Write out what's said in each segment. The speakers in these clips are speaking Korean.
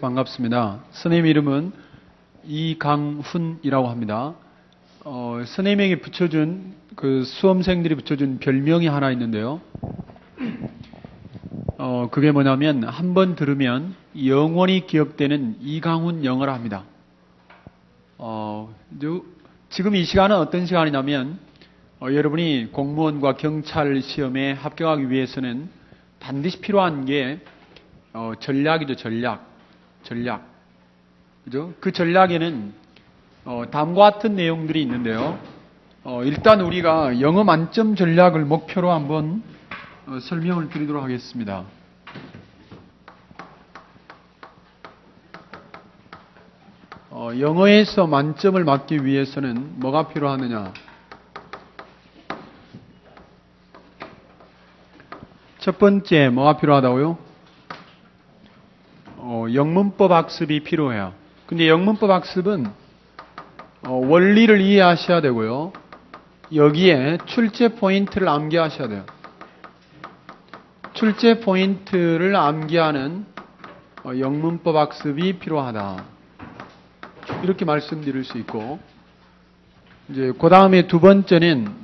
반갑습니다. 선생님 이름은 이강훈이라고 합니다. 선생님에게 붙여준 수험생들이 붙여준 별명이 하나 있는데요. 그게 뭐냐면 한 번 들으면 영원히 기억되는 이강훈 영어라 합니다. 지금 이 시간은 어떤 시간이냐면 여러분이 공무원과 경찰 시험에 합격하기 위해서는 반드시 필요한 게 전략이죠. 전략. 그죠? 그 전략에는 다음과 같은 내용들이 있는데요. 일단 우리가 영어 만점 전략을 목표로 한번 설명을 드리도록 하겠습니다. 영어에서 만점을 맞기 위해서는 뭐가 필요하느냐? 첫 번째 뭐가 필요하다고요? 영문법 학습이 필요해요. 근데 영문법 학습은 원리를 이해하셔야 되고요. 여기에 출제 포인트를 암기하셔야 돼요. 출제 포인트를 암기하는 영문법 학습이 필요하다. 이렇게 말씀드릴 수 있고, 이제 그 다음에 두 번째는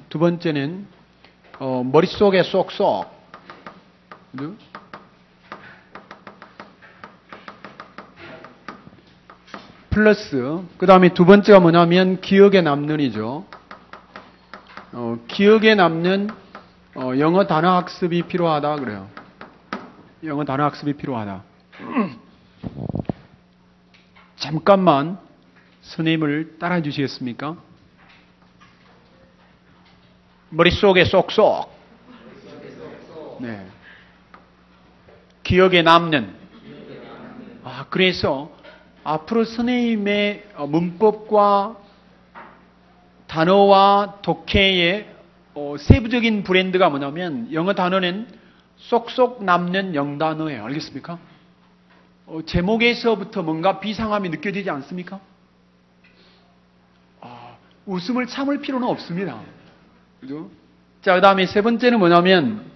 머릿속에 쏙쏙, 플러스, 그 다음에 두 번째가 뭐냐면 기억에 남는이죠. 기억에 남는 영어 단어 학습이 필요하다 그래요. 영어 단어 학습이 필요하다. 잠깐만 선생님을 따라해 주시겠습니까? 머릿속에 쏙쏙. 네. 기억에 남는. 그래서 앞으로 선생님의 문법과 단어와 독해의 세부적인 브랜드가 뭐냐면 영어 단어는 쏙쏙 남는 영단어예요. 알겠습니까? 제목에서부터 뭔가 비상함이 느껴지지 않습니까? 웃음을 참을 필요는 없습니다. 그죠? 자, 그 다음에 세 번째는 뭐냐면,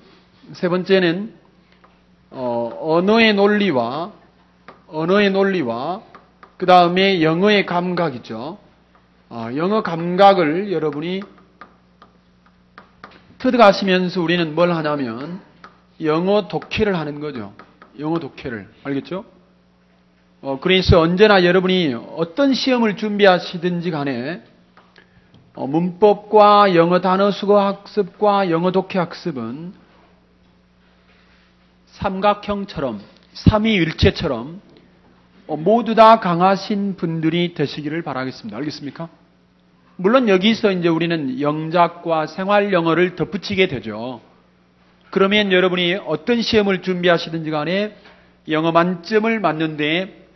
언어의 논리와, 그 다음에 영어의 감각이죠. 영어 감각을 여러분이 터득하시면서 우리는 뭘 하냐면, 영어 독해를 하는 거죠. 영어 독해를. 알겠죠? 그래서 언제나 여러분이 어떤 시험을 준비하시든지 간에 문법과 영어 단어 수거 학습과 영어 독해 학습은 삼각형처럼, 삼위일체처럼 모두 다 강하신 분들이 되시기를 바라겠습니다. 알겠습니까? 물론 여기서 이제 우리는 영작과 생활 영어를 덧붙이게 되죠. 그러면 여러분이 어떤 시험을 준비하시든지 간에 영어 만점을 맞는데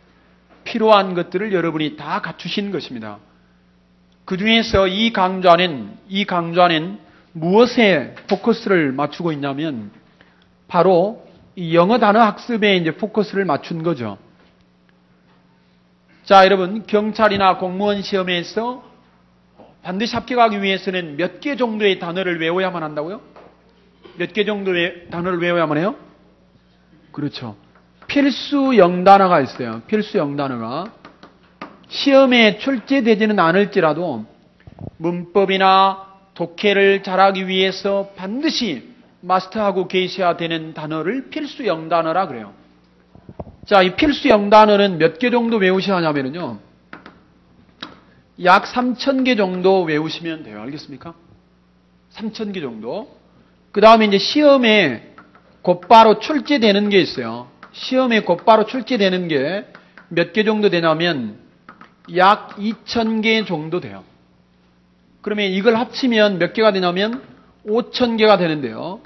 필요한 것들을 여러분이 다 갖추신 것입니다. 그 중에서 이 강좌는 무엇에 포커스를 맞추고 있냐면 바로 이 영어 단어 학습에 이제 포커스를 맞춘 거죠. 자, 여러분, 경찰이나 공무원 시험에서 반드시 합격하기 위해서는 몇 개 정도의 단어를 외워야만 한다고요? 몇 개 정도의 단어를 외워야만 해요? 그렇죠. 필수 영단어가 있어요. 필수 영단어가. 시험에 출제되지는 않을지라도 문법이나 독해를 잘하기 위해서 반드시 마스터하고 계셔야 되는 단어를 필수 영단어라 그래요. 자, 이 필수 영단어는 몇 개 정도 외우셔야 하냐면요. 약 3,000개 정도 외우시면 돼요. 알겠습니까? 3,000개 정도. 그 다음에 이제 시험에 곧바로 출제되는 게 있어요. 시험에 곧바로 출제되는 게 몇 개 정도 되냐면 약 2,000개 정도 돼요. 그러면 이걸 합치면 몇 개가 되냐면 5,000개가 되는데요.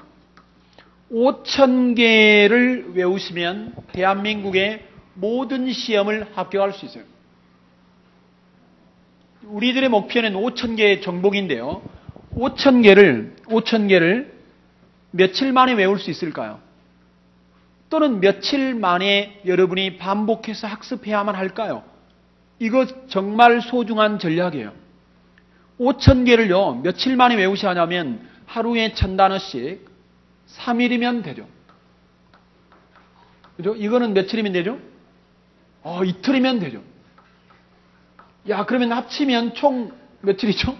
5,000개를 외우시면 대한민국의 모든 시험을 합격할 수 있어요. 우리들의 목표는 5,000개의 정복인데요. 5,000개를 며칠 만에 외울 수 있을까요? 또는 며칠 만에 여러분이 반복해서 학습해야만 할까요? 이거 정말 소중한 전략이에요. 5,000개를요, 며칠 만에 외우셔야 하냐면 하루에 1,000단어씩 3일이면 되죠. 그죠? 이거는 며칠이면 되죠? 이틀이면 되죠. 야, 그러면 합치면 총 며칠이죠?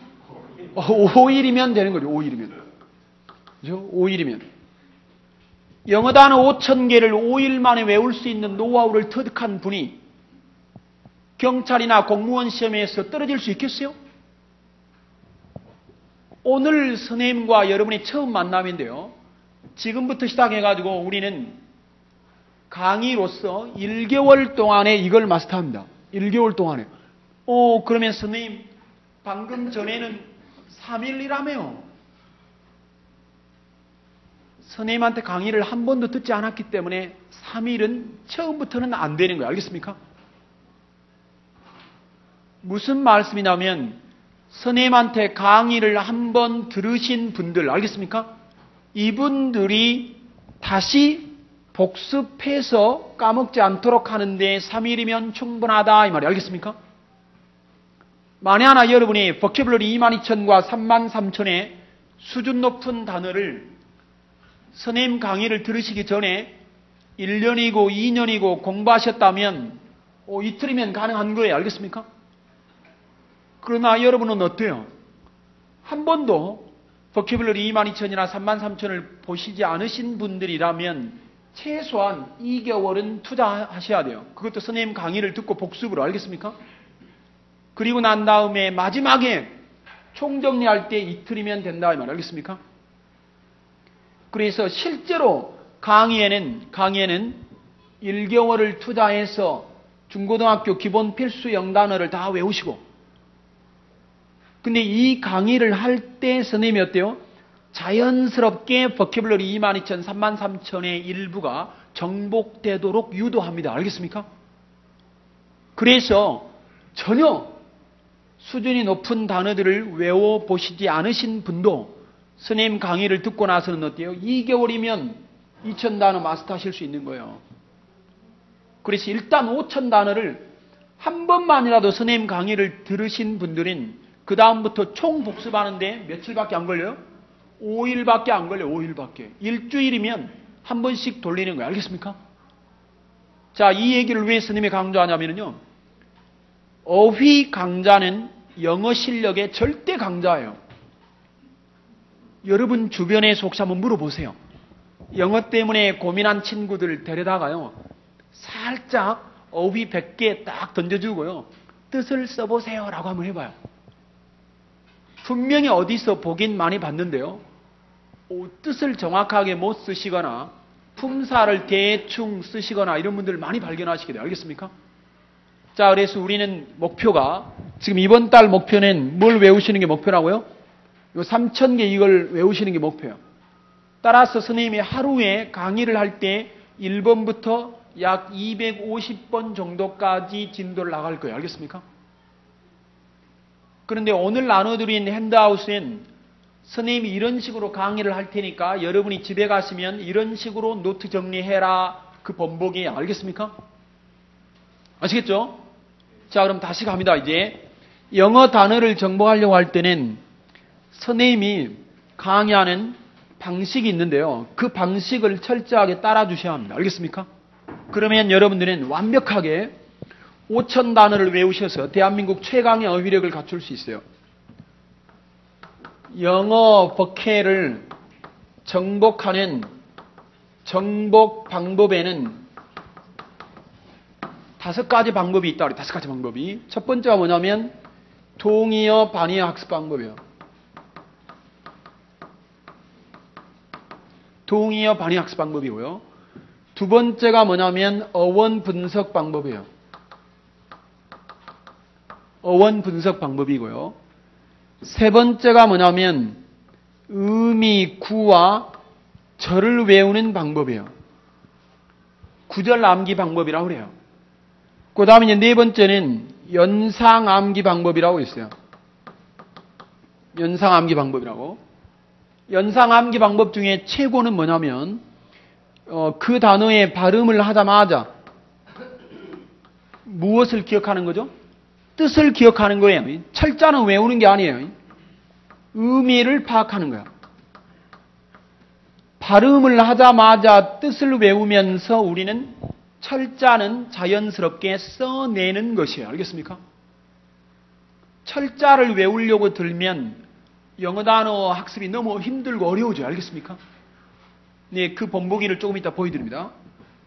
5일이면 되는 거죠. 5일이면. 그죠? 5일이면. 영어 단어 5,000개를 5일 만에 외울 수 있는 노하우를 터득한 분이 경찰이나 공무원 시험에서 떨어질 수 있겠어요? 오늘 선생님과 여러분이 처음 만남인데요. 지금부터 시작해가지고 우리는 강의로서 1개월 동안에 이걸 마스터합니다. 1개월 동안에. 그러면 선생님, 방금 전에는 3일이라며요. 선생님한테 강의를 한 번도 듣지 않았기 때문에 3일은 처음부터는 안 되는 거예요. 알겠습니까? 무슨 말씀이냐면 선생님한테 강의를 한 번 들으신 분들 알겠습니까? 이분들이 다시 복습해서 까먹지 않도록 하는데 3일이면 충분하다 이 말이에요. 알겠습니까? 만에 하나 여러분이 버큐블러리 22,000과 33,000의 수준 높은 단어를 선생님 강의를 들으시기 전에 1년이고 2년이고 공부하셨다면 이틀이면 가능한 거예요. 알겠습니까? 그러나 여러분은 어때요? 한 번도 버큐블러리 22,000이나 33,000을 보시지 않으신 분들이라면 최소한 2개월은 투자하셔야 돼요. 그것도 선생님 강의를 듣고 복습으로. 알겠습니까? 그리고 난 다음에 마지막에 총정리할 때 이틀이면 된다 이 말. 알겠습니까? 그래서 실제로 강의에는 1개월을 투자해서 중고등학교 기본 필수 영단어를 다 외우시고, 근데 이 강의를 할 때 선생님이 어때요? 자연스럽게 버큐블러리 22,000, 33,000의 일부가 정복되도록 유도합니다. 알겠습니까? 그래서 전혀 수준이 높은 단어들을 외워보시지 않으신 분도 선생님 강의를 듣고 나서는 어때요? 2개월이면 2,000단어 마스터하실 수 있는 거예요. 그래서 일단 5,000단어를 한 번만이라도 선생님 강의를 들으신 분들은 그 다음부터 총 복습하는데 며칠밖에 안 걸려요? 5일밖에 안 걸려요. 5일밖에. 일주일이면 한 번씩 돌리는 거예요. 알겠습니까? 자, 이 얘기를 왜 스님이 강조하냐면요. 어휘 강자는 영어 실력의 절대 강자예요. 여러분 주변에서 혹시 한번 물어보세요. 영어 때문에 고민한 친구들 데려다가요. 살짝 어휘 100개 딱 던져주고요. 뜻을 써보세요 라고 한번 해봐요. 분명히 어디서 보긴 많이 봤는데요. 뜻을 정확하게 못 쓰시거나 품사를 대충 쓰시거나 이런 분들 많이 발견하시게 돼요. 알겠습니까? 자, 그래서 우리는 목표가 지금 이번 달 목표는 뭘 외우시는 게 목표라고요? 요 3,000개 이걸 외우시는 게 목표예요. 따라서 선생님이 하루에 강의를 할 때 1번부터 약 250번 정도까지 진도를 나갈 거예요. 알겠습니까? 그런데 오늘 나눠드린 핸드아웃은 선생님이 이런 식으로 강의를 할 테니까 여러분이 집에 가시면 이런 식으로 노트 정리해라. 그 번복이에요. 알겠습니까? 아시겠죠? 자, 그럼 다시 갑니다. 이제 영어 단어를 정복하려고 할 때는 선생님이 강의하는 방식이 있는데요. 그 방식을 철저하게 따라 주셔야 합니다. 알겠습니까? 그러면 여러분들은 완벽하게 5,000단어를 외우셔서 대한민국 최강의 어휘력을 갖출 수 있어요. 영어 버케를 정복하는 정복 방법에는 5가지 방법이 있다. 5가지 방법이. 첫 번째가 뭐냐면 동의어 반의어 학습 방법이에요. 동의어 반의어 학습 방법이고요. 두 번째가 뭐냐면 어원 분석 방법이에요. 어원 분석 방법이고요. 세 번째가 뭐냐면 의미, 구와 절을 외우는 방법이에요. 구절 암기 방법이라고 그래요. 그 다음에 이제 네 번째는 연상 암기 방법이라고 있어요. 연상 암기 방법이라고. 연상 암기 방법 중에 최고는 뭐냐면 그 단어의 발음을 하자마자 무엇을 기억하는 거죠? 뜻을 기억하는 거예요. 철자는 외우는 게 아니에요. 의미를 파악하는 거예요. 발음을 하자마자 뜻을 외우면서 우리는 철자는 자연스럽게 써내는 것이에요. 알겠습니까? 철자를 외우려고 들면 영어 단어 학습이 너무 힘들고 어려워져요. 알겠습니까? 네, 그 본보기를 조금 이따 보여드립니다.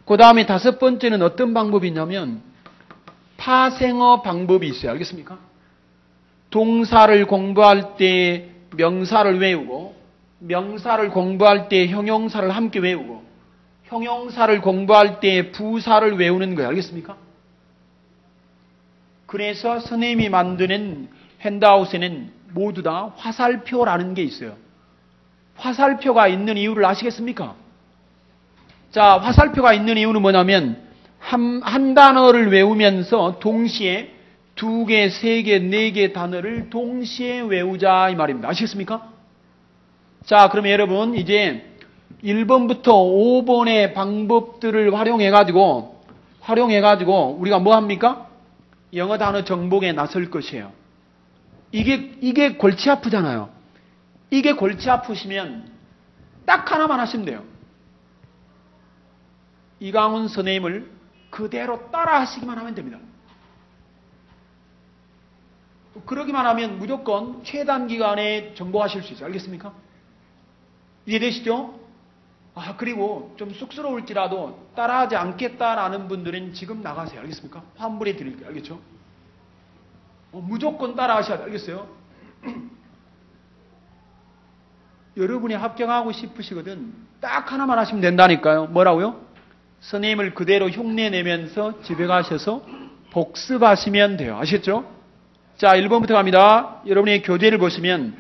그 다음에 다섯 번째는 어떤 방법이 있냐면 파생어 방법이 있어요. 알겠습니까? 동사를 공부할 때 명사를 외우고 명사를 공부할 때 형용사를 함께 외우고 형용사를 공부할 때 부사를 외우는 거예요. 알겠습니까? 그래서 선생님이 만드는 핸드아웃에는 모두 다 화살표라는 게 있어요. 화살표가 있는 이유를 아시겠습니까? 자, 화살표가 있는 이유는 뭐냐면 한 단어를 외우면서 동시에 두 개, 세 개, 네 개 단어를 동시에 외우자 이 말입니다. 아시겠습니까? 자, 그러면 여러분 이제 1번부터 5번의 방법들을 활용해가지고 우리가 뭐 합니까? 영어 단어 정복에 나설 것이에요. 이게 골치 아프잖아요. 이게 골치 아프시면 딱 하나만 하시면 돼요. 이강훈 선생님을 그대로 따라 하시기만 하면 됩니다. 그러기만 하면 무조건 최단 기간에 정복하실 수 있어요. 알겠습니까? 이해되시죠? 그리고 좀 쑥스러울지라도 따라하지 않겠다라는 분들은 지금 나가세요. 알겠습니까? 환불해 드릴게요. 알겠죠? 무조건 따라하셔야 돼요. 알겠어요? 여러분이 합격하고 싶으시거든 딱 하나만 하시면 된다니까요. 뭐라고요? 선생님을 그대로 흉내내면서 집에 가셔서 복습하시면 돼요. 아시겠죠? 자, 1번부터 갑니다. 여러분의 교재를 보시면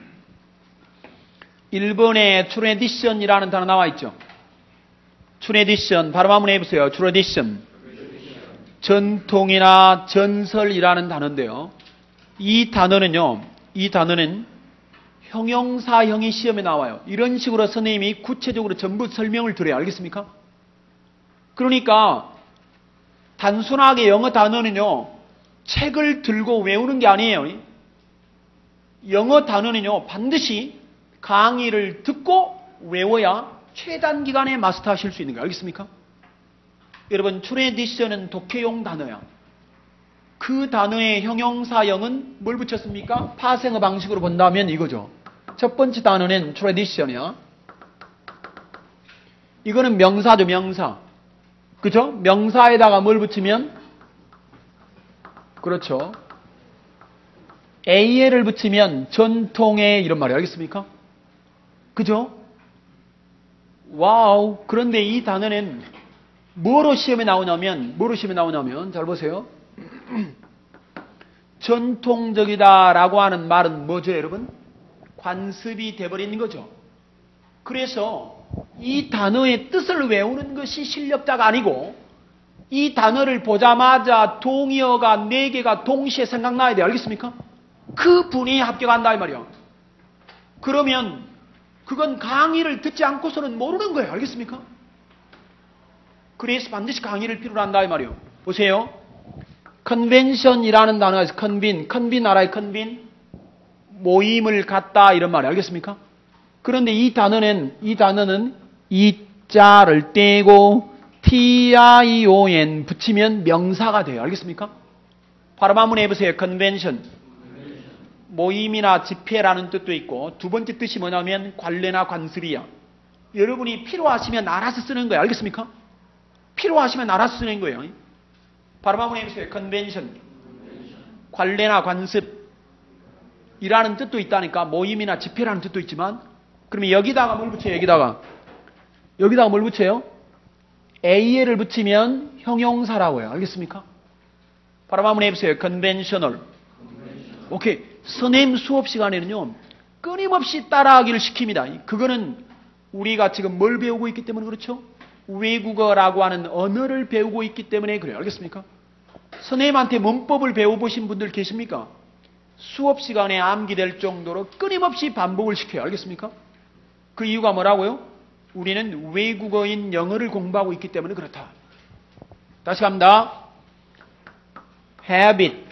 1번에 트래디션이라는 단어 나와 있죠. 트래디션, 발음 한번 해보세요. 트래디션. 전통이나 전설이라는 단어인데요. 이 단어는 형용사형이 시험에 나와요. 이런 식으로 선생님이 구체적으로 전부 설명을 드려요. 알겠습니까? 그러니까 단순하게 영어 단어는요. 책을 들고 외우는 게 아니에요. 영어 단어는요. 반드시 강의를 듣고 외워야 최단 기간에 마스터하실 수 있는 거예요. 알겠습니까? 여러분 트래디션은 독해용 단어야. 그 단어의 형용사형은 뭘 붙였습니까? 파생어 방식으로 본다면 이거죠. 첫 번째 단어는 tradition이야. 이거는 명사죠, 명사. 그죠? 명사에다가 뭘 붙이면? 그렇죠. AL을 붙이면 전통의 이런 말이에요. 알겠습니까? 그죠? 와우. 그런데 이 단어는 뭐로 시험에 나오냐면, 잘 보세요. 전통적이다라고 하는 말은 뭐죠, 여러분? 관습이 돼버리는 거죠. 그래서 이 단어의 뜻을 외우는 것이 실력자가 아니고 이 단어를 보자마자 동의어가 4개가 동시에 생각나야 돼요. 알겠습니까? 그 분이 합격한다 이 말이요. 그러면 그건 강의를 듣지 않고서는 모르는 거예요. 알겠습니까? 그래서 반드시 강의를 필요로 한다 이 말이요. 보세요. 컨벤션이라는 단어가 있어요. 컨빈 알아요? 컨빈? 모임을 갖다 이런 말이에요. 알겠습니까? 그런데 이 단어는 이 자를 떼고 tion 붙이면 명사가 돼요. 알겠습니까? 발음 한번 해보세요. 컨벤션. 모임이나 집회라는 뜻도 있고 두 번째 뜻이 뭐냐면 관례나 관습이야. 여러분이 필요하시면 알아서 쓰는 거예요. 알겠습니까? 필요하시면 알아서 쓰는 거예요. 발음 한번 해보세요. 컨벤션. 관례나 관습이라는 뜻도 있다니까. 모임이나 집회라는 뜻도 있지만 그러면 여기다가 뭘 붙여요? 여기다가 뭘 붙여요? AL을 붙이면 형용사라고 해요. 알겠습니까? 발음 한번 해보세요. conventional. 오케이. 선생님 수업 시간에는요. 끊임없이 따라하기를 시킵니다. 그거는 우리가 지금 뭘 배우고 있기 때문에 그렇죠? 외국어라고 하는 언어를 배우고 있기 때문에 그래요. 알겠습니까? 선생님한테 문법을 배워보신 분들 계십니까? 수업 시간에 암기될 정도로 끊임없이 반복을 시켜요. 알겠습니까? 그 이유가 뭐라고요? 우리는 외국어인 영어를 공부하고 있기 때문에 그렇다. 다시 갑니다. habit.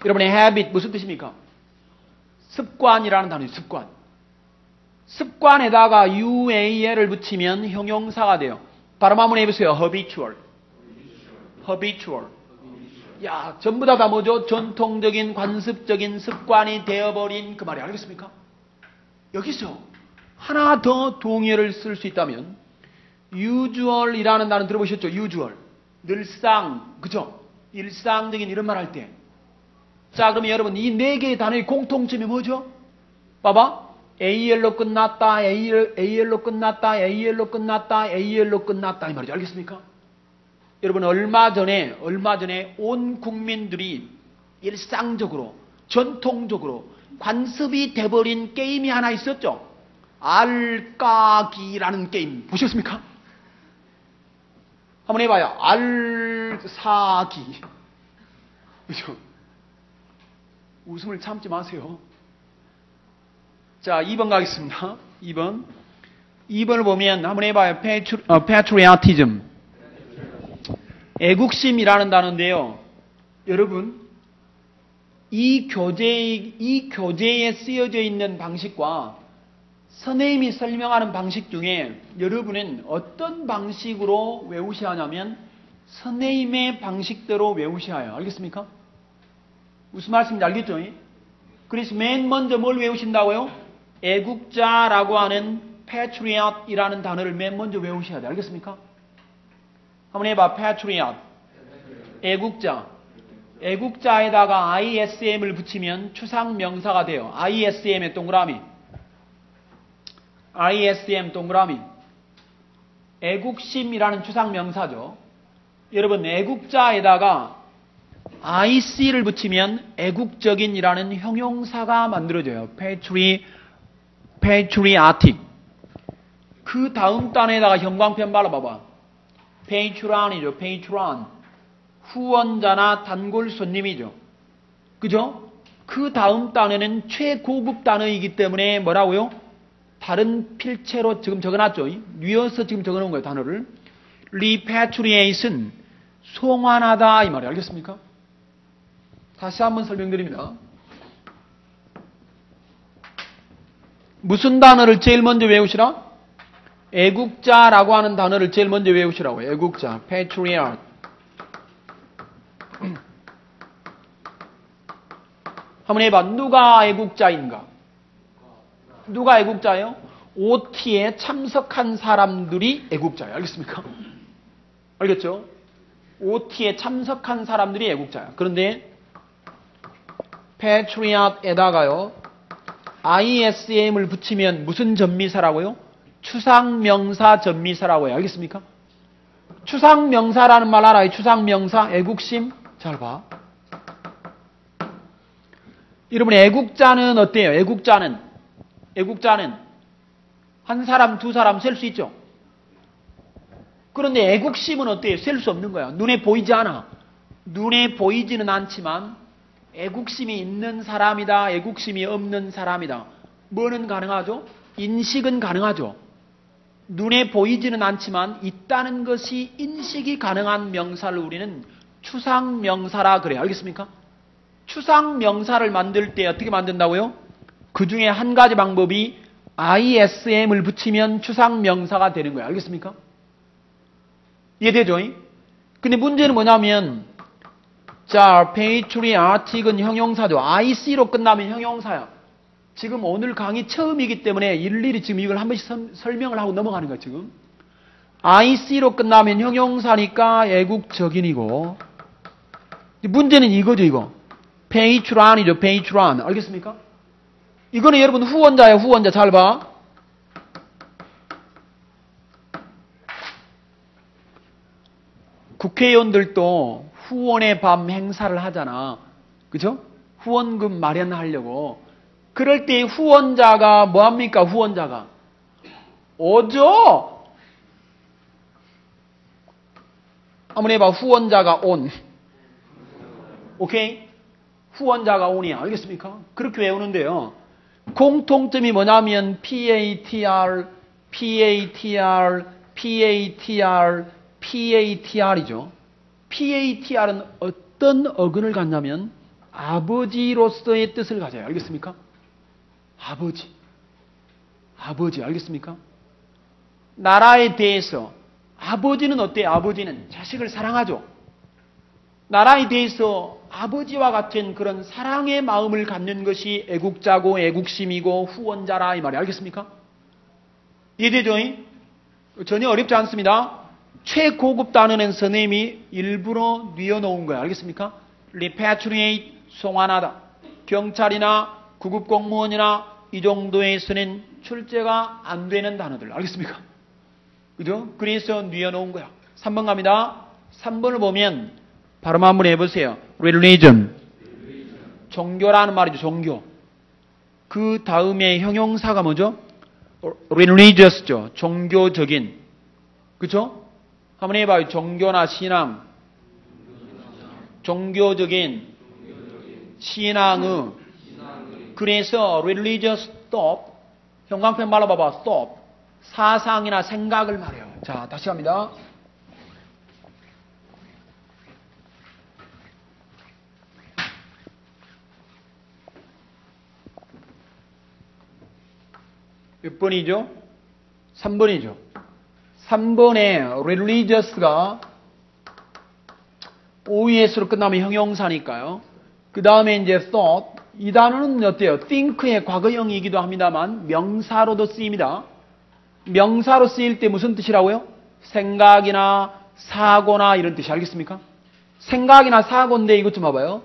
여러분의 habit 무슨 뜻입니까? 습관이라는 단어예요. 습관. 습관에다가 ual을 붙이면 형용사가 돼요. 발음 한번 해보세요. habitual. habitual. 야, 전부 다 뭐죠? 전통적인, 관습적인 습관이 되어버린 그 말이 알겠습니까? 여기서 하나 더 동의어를 쓸 수 있다면 usual이라는 단어 들어보셨죠? usual. 늘상, 그죠? 일상적인 이런 말 할 때. 자, 그러면 여러분 이 네 개의 단어의 공통점이 뭐죠? 봐봐. AL로 끝났다, AL로 끝났다, AL로 끝났다, AL로 끝났다 이 말이죠. 알겠습니까? 여러분 얼마 전에 온 국민들이 일상적으로 전통적으로 관습이 돼버린 게임이 하나 있었죠. 알까기라는 게임 보셨습니까? 한번 해봐요. 알사기. 그죠? 웃음을 참지 마세요. 자, 2번 가겠습니다. 2번을 보면 한번 해봐요. patriotism. 애국심이라는 단어인데요. 여러분, 이 교재에 쓰여져 있는 방식과 선생님이 설명하는 방식 중에 여러분은 어떤 방식으로 외우셔야 하냐면 선생님의 방식대로 외우셔야 해요. 알겠습니까? 무슨 말씀인지 알겠죠? 그래서 맨 먼저 뭘 외우신다고요? 애국자라고 하는 patriot이라는 단어를 맨 먼저 외우셔야 돼요. 알겠습니까? 한번 해봐. patriot. 애국자. 애국자에다가 ISM을 붙이면 추상명사가 돼요. ISM의 동그라미. ISM 동그라미. 애국심이라는 추상명사죠. 여러분 애국자에다가 IC를 붙이면 애국적인이라는 형용사가 만들어져요. patriotic. 그 다음 단에다가 형광펜 발라봐봐. patron이죠. patron. 후원자나 단골 손님이죠. 그죠? 그 다음 단어는 최고급 단어이기 때문에 뭐라고요? 다른 필체로 지금 적어놨죠. 뉘어서 지금 적어놓은 거예요. 단어를. repatriation. 송환하다 이 말이에요. 알겠습니까? 다시 한번 설명드립니다. 무슨 단어를 제일 먼저 외우시라? 애국자라고 하는 단어를 제일 먼저 외우시라고요. 애국자. patriot. 한번 해봐. 누가 애국자인가? 누가 애국자예요? OT에 참석한 사람들이 애국자예요. 알겠습니까? 알겠죠? OT에 참석한 사람들이 애국자예요. 그런데 patriot에다가요. ISM을 붙이면 무슨 전미사라고요? 추상명사 전미사라고요. 알겠습니까? 추상명사라는 말 알아요? 추상명사, 애국심. 잘 봐. 여러분 애국자는 어때요? 애국자는 한 사람, 두 사람 셀 수 있죠? 그런데 애국심은 어때요? 셀 수 없는 거야. 눈에 보이지 않아. 눈에 보이지는 않지만 애국심이 있는 사람이다. 애국심이 없는 사람이다. 뭐는 가능하죠? 인식은 가능하죠. 눈에 보이지는 않지만 있다는 것이 인식이 가능한 명사를 우리는 추상명사라 그래요. 알겠습니까? 추상명사를 만들 때 어떻게 만든다고요? 그 중에 한 가지 방법이 ISM을 붙이면 추상명사가 되는 거예요. 알겠습니까? 이해되죠? 근데 문제는 뭐냐면 자, patriotic은 형용사죠. IC로 끝나면 형용사야. 지금 오늘 강의 처음이기 때문에 일일이 지금 이걸 한 번씩 설명을 하고 넘어가는 거야, 지금. IC로 끝나면 형용사니까 애국적인이고. 문제는 이거죠, 이거. patron이죠, patron. 알겠습니까? 이거는 여러분 후원자예요, 후원자. 잘 봐. 국회의원들도 후원의 밤 행사를 하잖아. 그죠? 후원금 마련하려고. 그럴 때 후원자가 뭐합니까? 후원자가 오죠? 한번 해봐. 후원자가 온. 오케이? 후원자가 온이야. 알겠습니까? 그렇게 외우는데요. 공통점이 뭐냐면 PATR, PATR, PATR, PATR이죠. PATR은 어떤 어근을 갖냐면 아버지로서의 뜻을 가져요. 알겠습니까? 아버지 알겠습니까? 나라에 대해서 아버지는 어때요? 아버지는 자식을 사랑하죠. 나라에 대해서 아버지와 같은 그런 사랑의 마음을 갖는 것이 애국자고 애국심이고 후원자라 이 말이 알겠습니까? 이해되죠? 전혀 어렵지 않습니다. 최고급 단어는 선생님이 일부러 뉘어놓은 거예요. 알겠습니까? repatriate, 송환하다. 경찰이나 구급 공무원이나 이 정도에서는 출제가 안 되는 단어들. 알겠습니까? 그죠? 그래서 뉘어놓은 거야. 3번 갑니다. 3번을 보면 발음 한번 해보세요. religion. 종교라는 말이죠. 종교. 그 다음에 형용사가 뭐죠? religious죠. 종교적인. 그죠? 한번 해봐요. 종교나 신앙. 종교적인 신앙의. 그래서 religious stop. 형광펜 발라봐봐. stop. 사상이나 생각을 말해요. 자, 다시 갑니다. 몇 번이죠? 3번이죠. 3번에 religious가 OES로 끝나면 형용사니까요. 그 다음에 이제 thought. 이 단어는 어때요? think의 과거형이기도 합니다만 명사로도 쓰입니다. 명사로 쓰일 때 무슨 뜻이라고요? 생각이나 사고나 이런 뜻이 알겠습니까? 생각이나 사고인데 이것 좀 봐봐요.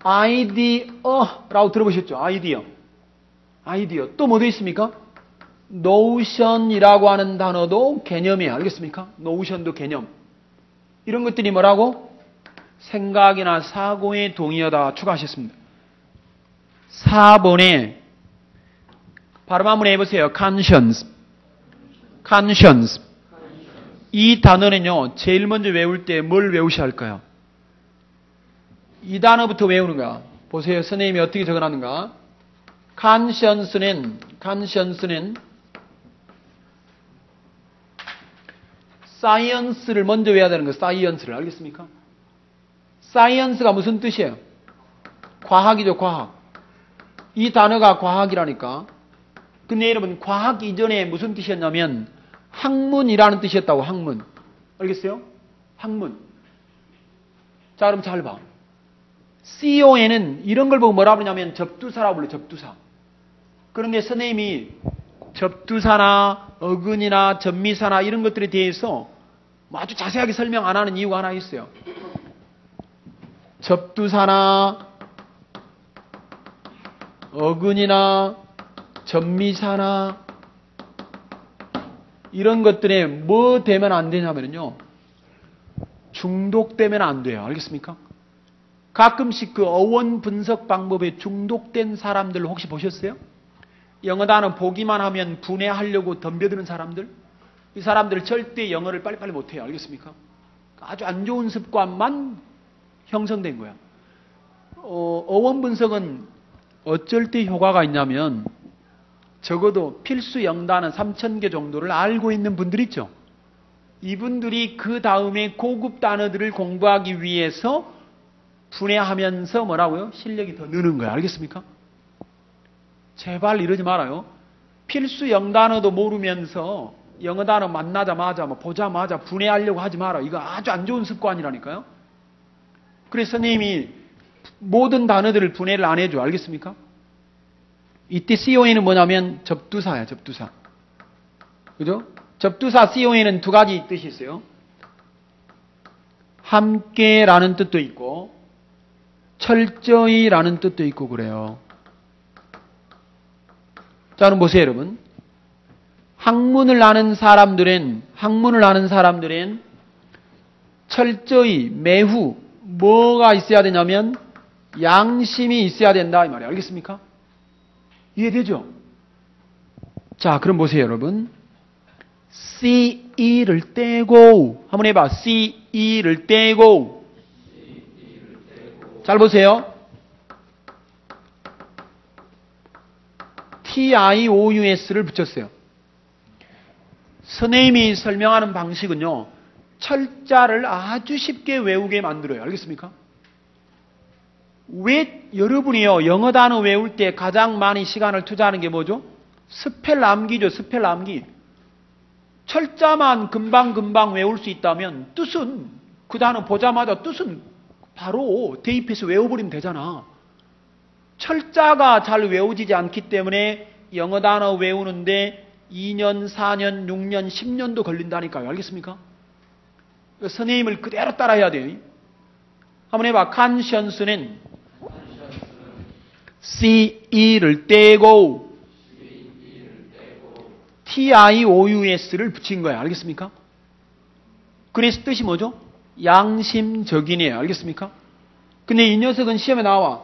idea라고 들어보셨죠? 아이디어. 또 뭐 더 있습니까? notion이라고 하는 단어도 개념이에요. 알겠습니까? notion도 개념. 이런 것들이 뭐라고? 생각이나 사고에 동의하다 추가하셨습니다. 4번에 발음 한번 해보세요. conscience. 이 단어는요. 제일 먼저 외울 때 뭘 외우셔야 할까요? 이 단어부터 외우는 거야. 보세요. 선생님이 어떻게 적어놨는가. conscience는 science를 먼저 외워야 되는 거예요. science를. 알겠습니까? science가 무슨 뜻이에요? 과학이죠. 과학. 이 단어가 과학이라니까. 근데 여러분 과학 이전에 무슨 뜻이었냐면 학문이라는 뜻이었다고. 학문. 알겠어요? 학문. 자 그럼 잘 봐. CON은 이런 걸 보고 뭐라 그러냐면 접두사라고 불러요. 접두사. 그런데 선생님이 접두사나 어근이나 전미사나 이런 것들에 대해서 아주 자세하게 설명 안 하는 이유가 하나 있어요. 접두사나 어근이나 전미사나 이런 것들에 뭐 되면 안 되냐면요. 중독되면 안 돼요. 알겠습니까? 가끔씩 그 어원 분석 방법에 중독된 사람들 혹시 보셨어요? 영어 단어 보기만 하면 분해하려고 덤벼드는 사람들? 이 사람들 절대 영어를 빨리빨리 못해요. 알겠습니까? 아주 안 좋은 습관만 형성된 거야. 어원 분석은 어쩔 때 효과가 있냐면 적어도 필수 영단어 3,000개 정도를 알고 있는 분들 있죠. 이분들이 그 다음에 고급 단어들을 공부하기 위해서 분해하면서 뭐라고요? 실력이 더 느는 거야. 알겠습니까? 제발 이러지 말아요. 필수 영단어도 모르면서 영어 단어 만나자마자 보자마자 분해하려고 하지 마라. 이거 아주 안 좋은 습관이라니까요. 그래서 선생님이 모든 단어들을 분해를 안 해줘. 알겠습니까? 이때 CON은 뭐냐면 접두사야. 접두사. 그죠? 접두사 CON은 두 가지 뜻이 있어요. 함께라는 뜻도 있고 철저히라는 뜻도 있고 그래요. 자, 그럼 보세요, 여러분. 학문을 아는 사람들은 철저히 매우 뭐가 있어야 되냐면 양심이 있어야 된다 이 말이에요. 알겠습니까? 이해되죠? 자, 그럼 보세요, 여러분. CE를 떼고 한번 해봐. CE를 떼고 잘 보세요. TIOUS를 붙였어요. 선생님이 설명하는 방식은요. 철자를 아주 쉽게 외우게 만들어요. 알겠습니까? 왜 여러분이요. 영어 단어 외울 때 가장 많이 시간을 투자하는 게 뭐죠? 스펠 암기죠. 스펠 암기. 철자만 금방금방 외울 수 있다면 뜻은 그 단어 보자마자 뜻은 바로 대입해서 외워버리면 되잖아. 철자가 잘 외워지지 않기 때문에 영어 단어 외우는데 2년, 4년, 6년, 10년도 걸린다니까요. 알겠습니까? 선생님을 그대로 따라해야 돼요. 한번 해봐. conscience는 CE를 떼고 TIOUS를 붙인 거야. 알겠습니까? 그래서 뜻이 뭐죠? 양심적인이에요. 알겠습니까? 근데 이 녀석은 시험에 나와.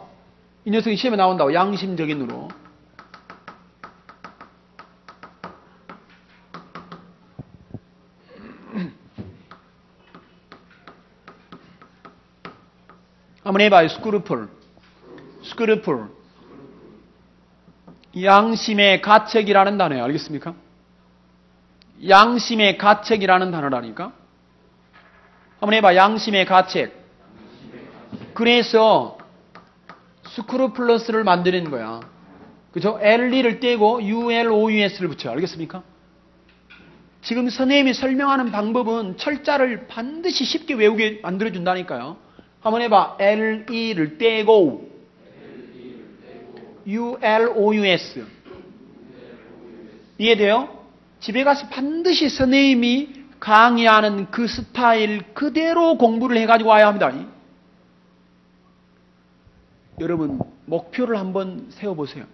이 녀석이 시험에 나온다고. 양심적인으로. 한번 해봐요. 스크루플. 양심의 가책이라는 단어예요. 알겠습니까? 양심의 가책이라는 단어라니까. 한번 해봐. 양심의 가책. 그래서 스크루플러스를 만드는 거야. 그죠? LE를 떼고 ULOUS를 붙여. 알겠습니까? 지금 선생님이 설명하는 방법은 철자를 반드시 쉽게 외우게 만들어준다니까요. 한번 해봐. LE를 떼고 ULOUS. 이해돼요? 집에 가서 반드시 선생님이 강의하는 그 스타일 그대로 공부를 해가지고 와야 합니다. 여러분 목표를 한번 세워보세요.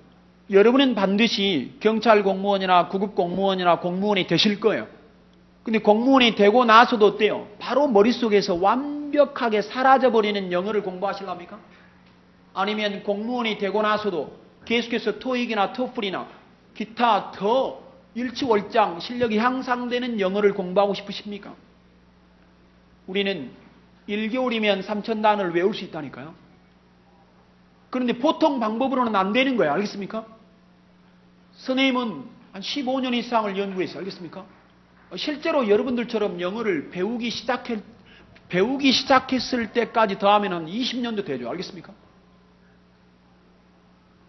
여러분은 반드시 경찰 공무원이나 구급 공무원이나 공무원이 되실 거예요. 근데 공무원이 되고 나서도 어때요? 바로 머릿속에서 완벽하게 사라져버리는 영어를 공부하시렵니까? 아니면 공무원이 되고 나서도 계속해서 토익이나 토플이나 기타 더 일치월장 실력이 향상되는 영어를 공부하고 싶으십니까? 우리는 1개월이면 3,000단어를 외울 수 있다니까요. 그런데 보통 방법으로는 안 되는 거예요. 알겠습니까? 선생님은 한 15년 이상을 연구했어요. 알겠습니까? 실제로 여러분들처럼 영어를 배우기 시작했을 때까지 더하면 한 20년도 되죠. 알겠습니까?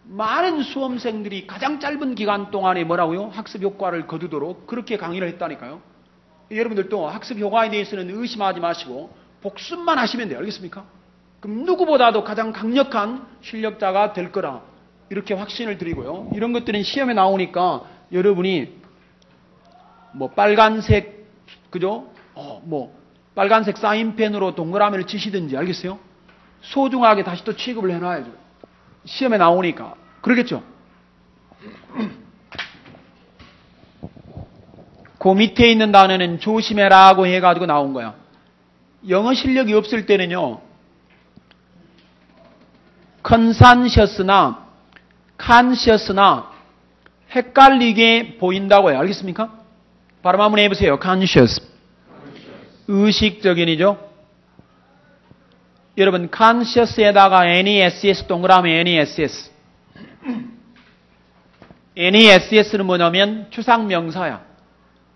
많은 수험생들이 가장 짧은 기간 동안에 뭐라고요? 학습 효과를 거두도록 그렇게 강의를 했다니까요. 여러분들도 학습 효과에 대해서는 의심하지 마시고 복습만 하시면 돼요. 알겠습니까? 그럼 누구보다도 가장 강력한 실력자가 될 거라 이렇게 확신을 드리고요. 이런 것들은 시험에 나오니까 여러분이 뭐 빨간색 그죠? 빨간색 사인펜으로 동그라미를 치시든지 알겠어요? 소중하게 다시 또 취급을 해놔야죠. 시험에 나오니까. 그러겠죠? 그 밑에 있는 단어는 조심해라고 해가지고 나온 거야. 영어 실력이 없을 때는요. 컨산셔스나 칸셔스나 헷갈리게 보인다고요. 알겠습니까? 발음 한번 해보세요. conscious. 의식적인이죠. 여러분 conscious에다가 NESS 동그라미 NESS. NESS는 뭐냐면 추상명사야.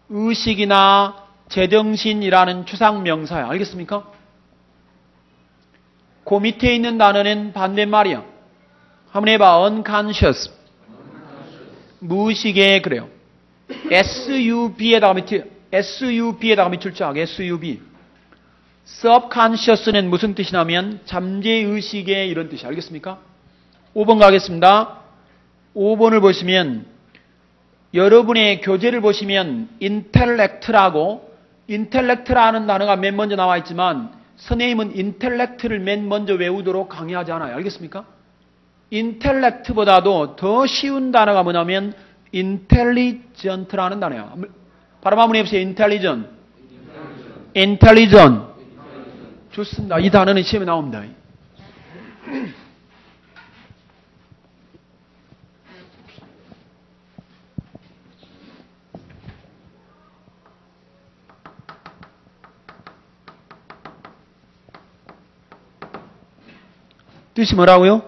의식이나 제정신이라는 추상명사야. 알겠습니까? 그 밑에 있는 단어는 반대말이야. 한번 해봐. unconscious. 무의식에 그래요. SUB에다가 밑줄 짝. SUB. subconscious는 무슨 뜻이냐면 잠재의식의 이런 뜻이 알겠습니까? 5번 가겠습니다. 5번을 보시면 여러분의 교재를 보시면 intellect라고 intellect라는 단어가 맨 먼저 나와 있지만 선생님은 intellect를 맨 먼저 외우도록 강의하지 않아요. 알겠습니까? intellect보다도 더 쉬운 단어가 뭐냐면 intelligent라는 단어예요. 발음 한번 해보세요. intelligent. 좋습니다. 이 단어는 시험에 나옵니다. 뜻이 뭐라고요?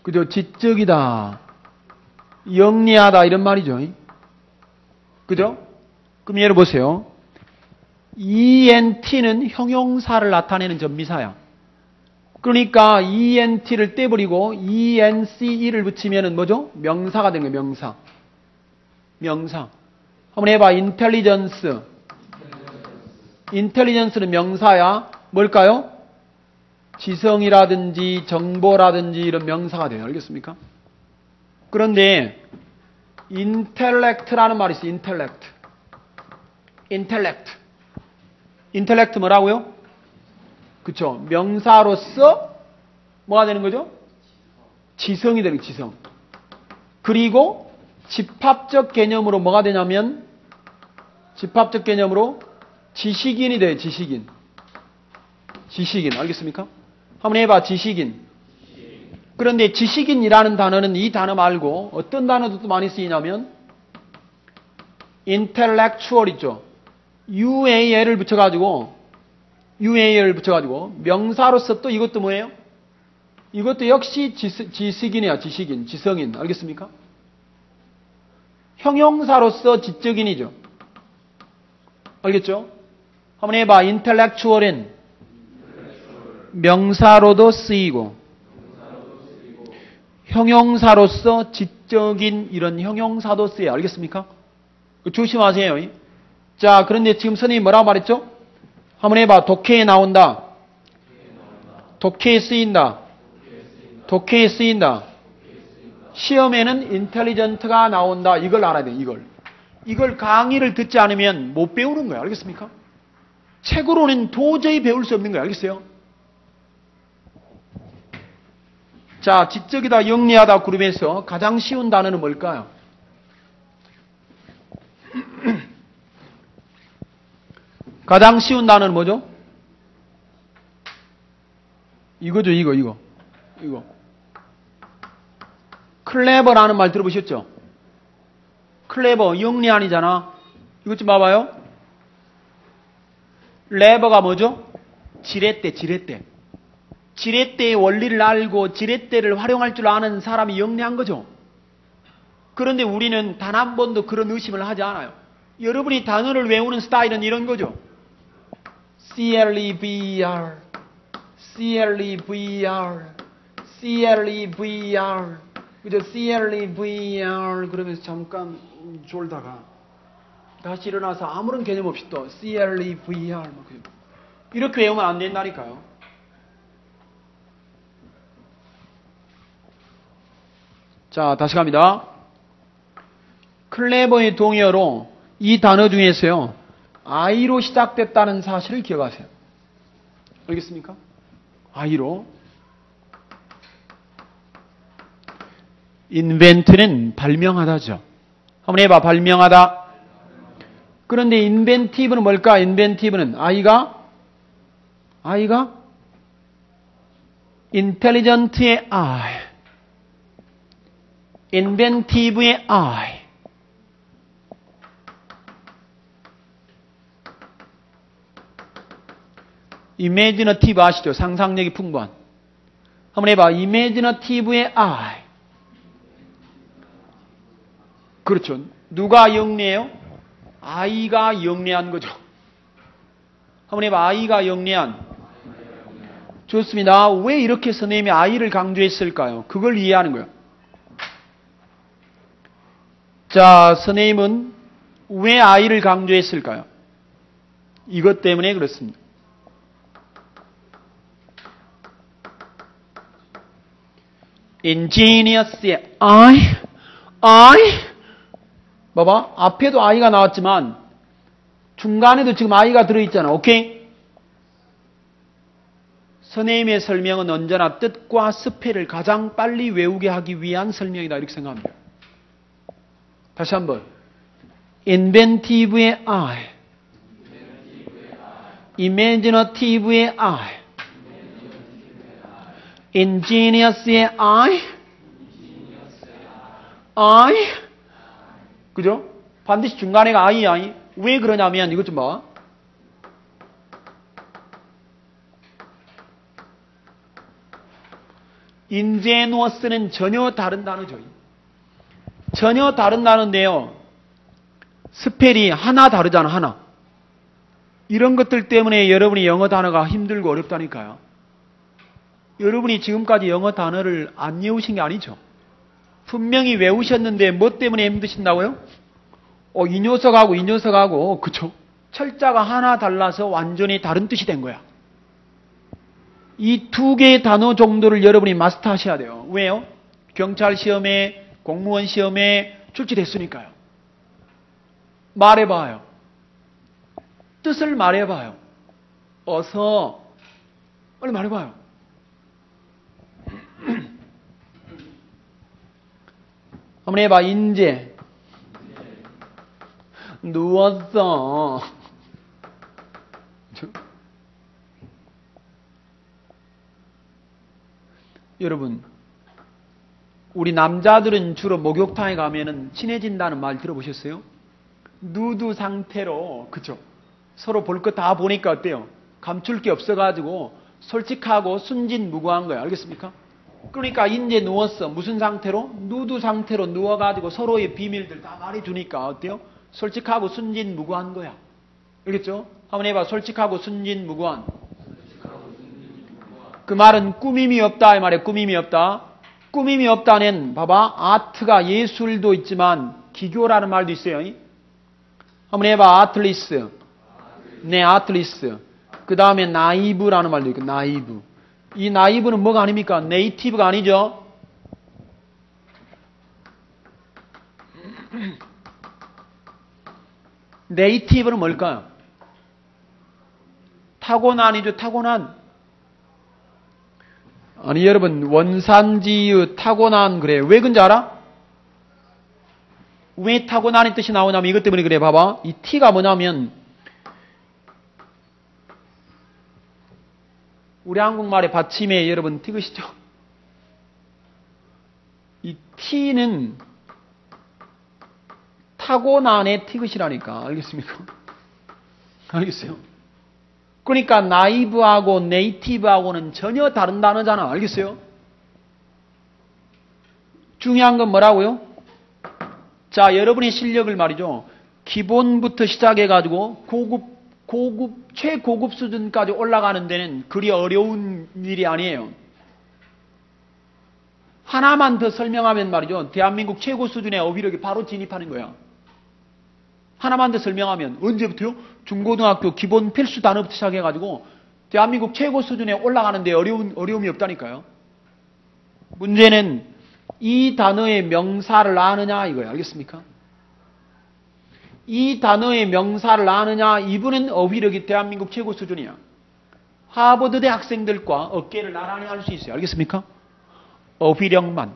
그죠? 지적이다. 영리하다 이런 말이죠. 그죠? 그럼 예를 보세요. ENT는 형용사를 나타내는 전미사야. 그러니까 ENT를 떼버리고 ENCE를 붙이면 뭐죠? 명사가 되는 거예요. 명사. 한번 해봐. intelligence. 인텔리전스는 명사야. 뭘까요? 지성이라든지 정보라든지 이런 명사가 돼요. 알겠습니까? 그런데 인텔렉트라는 말이 있어요. 인텔렉트 뭐라고요? 그쵸. 명사로서 뭐가 되는 거죠? 지성이 되는 거예요. 지성. 그리고 집합적 개념으로 뭐가 되냐면 집합적 개념으로 지식인이 돼요. 지식인. 알겠습니까? 한번 해봐. 지식인. 그런데 지식인이라는 단어는 이 단어 말고 어떤 단어도 또 많이 쓰이냐면 intellectual 있죠. UAL을 붙여가지고 명사로서 또 이것도 뭐예요? 이것도 역시 지식인이야. 지성인. 알겠습니까? 형용사로서 지적인이죠. 알겠죠? 한번 해봐. intellectual은 명사로도 쓰이고 형용사로서 지적인 이런 형용사도 쓰여요. 알겠습니까? 조심하세요. 자, 그런데 지금 선생님이 뭐라고 말했죠? 한번 해봐. 독해에 나온다. 독해에 쓰인다. 시험에는 인텔리전트가 나온다. 이걸 알아야 돼. 이걸 강의를 듣지 않으면 못 배우는 거야. 알겠습니까? 책으로는 도저히 배울 수 없는 거야. 알겠어요? 자, 지적이다, 영리하다 그룹에서 가장 쉬운 단어는 뭘까요? 가장 쉬운 단어는 뭐죠? 이거죠, 이거. 클레버라는 말 들어보셨죠? 클레버, 영리한이잖아. 이것 좀 봐봐요. 레버가 뭐죠? 지렛대. 지렛대의 원리를 알고 지렛대를 활용할 줄 아는 사람이 영리한 거죠. 그런데 우리는 단 한 번도 그런 의심을 하지 않아요. 여러분이 단어를 외우는 스타일은 이런 거죠. CLEVR 그죠? CLEVR 그러면서 잠깐 졸다가 다시 일어나서 아무런 개념 없이 또 CLEVR 이렇게 외우면 안 된다니까요. 자, 다시 갑니다. 클레버의 동의어로 이 단어 중에서요, I로 시작됐다는 사실을 기억하세요. 알겠습니까? I로. invent는 발명하다죠. 한번 해봐. 발명하다. 그런데 inventive는 뭘까? inventive는 I가 intelligent의 I, inventive의 I. imaginative 아시죠? 상상력이 풍부한. 한번 해봐. imaginative의 I. 그렇죠. 누가 영리해요? I가 영리한 거죠. 한번 해봐. I가 영리한. 좋습니다. 왜 이렇게 선생님이 I를 강조했을까요? 그걸 이해하는 거예요. 자, 선생님은 왜 I를 강조했을까요? 이것 때문에 그렇습니다. ingenious의 I. 봐봐. 앞에도 I가 나왔지만 중간에도 지금 I가 들어있잖아. 오케이? 선생님의 설명은 언제나 뜻과 스펠을 가장 빨리 외우게 하기 위한 설명이다. 이렇게 생각합니다. 다시 한번. inventive의 I. imaginative의 I. ingenious의 I. 그죠? 반드시 중간에가 I. 왜 그러냐면 이것 좀 봐. ingenuous는 전혀 다른 단어죠. 전혀 다른 단어인데요. 스펠이 하나 다르잖아. 하나. 이런 것들 때문에 여러분이 영어 단어가 힘들고 어렵다니까요. 여러분이 지금까지 영어 단어를 안 외우신 게 아니죠. 분명히 외우셨는데 뭐 때문에 힘드신다고요? 이 녀석하고 그쵸? 철자가 하나 달라서 완전히 다른 뜻이 된 거야. 이 두 개의 단어 정도를 여러분이 마스터하셔야 돼요. 왜요? 경찰 시험에, 공무원 시험에 출제됐으니까요. 말해봐요. 뜻을 말해봐요. 어서 빨리 말해봐요. 한번 해봐. 인제 누웠어. 여러분, 우리 남자들은 주로 목욕탕에 가면은 친해진다는 말 들어보셨어요? 누드 상태로, 그쵸? 서로 볼 거 다 보니까 어때요? 감출 게 없어가지고 솔직하고 순진무구한 거예요. 알겠습니까? 그러니까 이제 누웠어. 무슨 상태로? 누드 상태로 누워가지고 서로의 비밀들 다 말해주니까 어때요? 솔직하고 순진무구한 거야. 알겠죠? 한번 해봐. 솔직하고 순진무구한. 그 말은 꾸밈이 없다 이 말이에요. 꾸밈이 없다. 꾸밈이 없다는 봐봐. 아트가 예술도 있지만 기교라는 말도 있어요. 한번 해봐. 아틀리스. 네, 아틀리스. 그 다음에 나이브라는 말도 있고 나이브. 이 나이브는 뭐가 아닙니까? 네이티브가 아니죠. 네이티브는 뭘까요? 타고난이죠. 타고난. 아니 여러분 원산지의 타고난 그래요. 왜 그런지 알아? 왜 타고난의 뜻이 나오냐면 이것 때문에 그래. 봐봐. 이 T가 뭐냐면 우리 한국말의 받침에 여러분 티그시죠? 이 T는 타고난의 티그시라니까. 알겠습니까? 알겠어요? 그러니까 나이브하고 네이티브하고는 전혀 다른 단어잖아. 알겠어요? 중요한 건 뭐라고요? 자, 여러분의 실력을 말이죠. 기본부터 시작해가지고 고급, 최고급 수준까지 올라가는 데는 그리 어려운 일이 아니에요. 하나만 더 설명하면 말이죠. 대한민국 최고 수준의 어휘력이 바로 진입하는 거야. 하나만 더 설명하면 언제부터요? 중고등학교 기본 필수 단어부터 시작해가지고 대한민국 최고 수준에 올라가는데 어려움이 없다니까요. 문제는 이 단어의 명사를 아느냐 이거예요. 알겠습니까? 이 단어의 명사를 아느냐. 이분은 어휘력이 대한민국 최고 수준이야. 하버드대 학생들과 어깨를 나란히 할 수 있어요. 알겠습니까? 어휘력만.